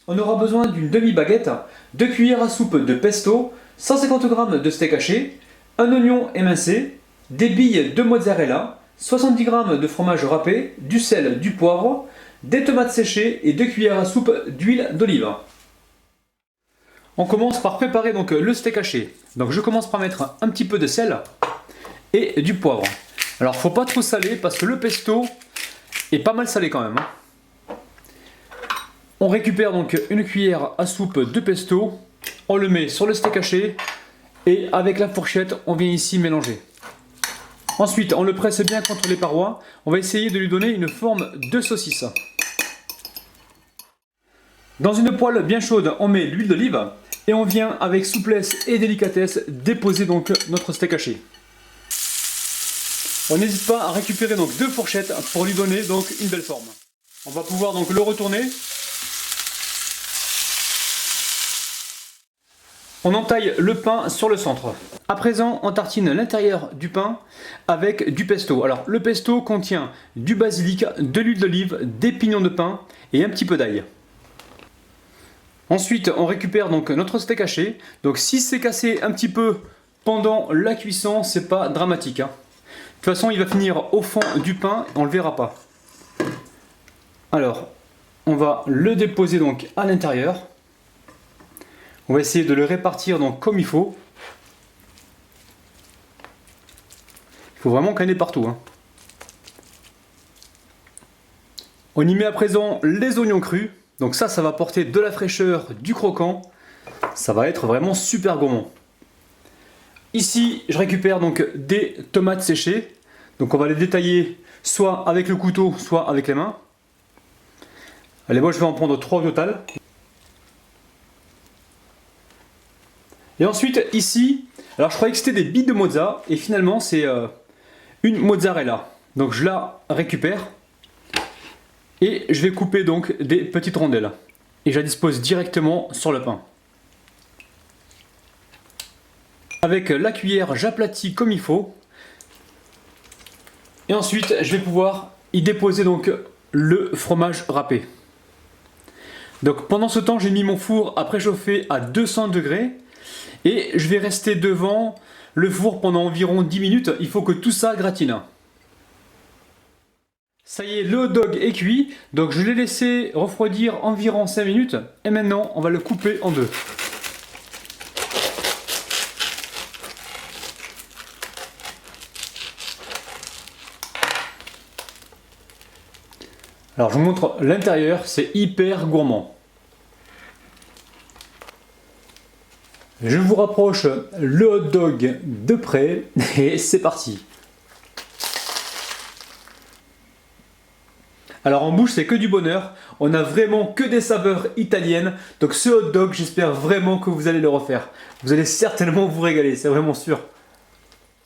On aura besoin d'une demi-baguette, 2 cuillères à soupe de pesto, 150 g de steak haché, un oignon émincé, des billes de mozzarella, 70 g de fromage râpé, du sel, du poivre, des tomates séchées et 2 cuillères à soupe d'huile d'olive. On commence par préparer donc le steak haché. Donc je commence par mettre un petit peu de sel et du poivre. Alors faut pas trop saler parce que le pesto est pas mal salé quand même. On récupère donc une cuillère à soupe de pesto, on le met sur le steak haché et avec la fourchette on vient ici mélanger. Ensuite on le presse bien contre les parois, on va essayer de lui donner une forme de saucisse. Dans une poêle bien chaude on met l'huile d'olive et on vient avec souplesse et délicatesse déposer donc notre steak haché. On n'hésite pas à récupérer donc 2 fourchettes pour lui donner donc une belle forme. On va pouvoir donc le retourner. On entaille le pain sur le centre. À présent, on tartine l'intérieur du pain avec du pesto. Alors, le pesto contient du basilic, de l'huile d'olive, des pignons de pain et un petit peu d'ail. Ensuite, on récupère donc notre steak haché. Donc, si c'est cassé un petit peu pendant la cuisson, c'est pas dramatique. De toute façon, il va finir au fond du pain, on le verra pas. Alors, on va le déposer donc à l'intérieur. On va essayer de le répartir donc comme il faut. Il faut vraiment qu'il y en ait partout. On y met à présent les oignons crus. Donc ça va apporter de la fraîcheur, du croquant. Ça va être vraiment super gourmand. Ici, je récupère donc des tomates séchées. Donc on va les détailler soit avec le couteau, soit avec les mains. Allez, moi je vais en prendre 3 au total. Et ensuite, ici, alors je croyais que c'était des billes de mozza, et finalement c'est une mozzarella. Donc je la récupère, et je vais couper donc des petites rondelles. Et je la dispose directement sur le pain. Avec la cuillère, j'aplatis comme il faut. Et ensuite, je vais pouvoir y déposer donc le fromage râpé. Donc pendant ce temps, j'ai mis mon four à préchauffer à 200 degrés. Et je vais rester devant le four pendant environ 10 minutes. Il faut que tout ça gratine. Ça y est, le hot dog est cuit. Donc je l'ai laissé refroidir environ 5 minutes. Et maintenant, on va le couper en deux. Alors je vous montre l'intérieur, c'est hyper gourmand. Je vous rapproche le hot dog de près et c'est parti. Alors en bouche c'est que du bonheur, on a vraiment que des saveurs italiennes. Donc ce hot dog, j'espère vraiment que vous allez le refaire. Vous allez certainement vous régaler, c'est vraiment sûr.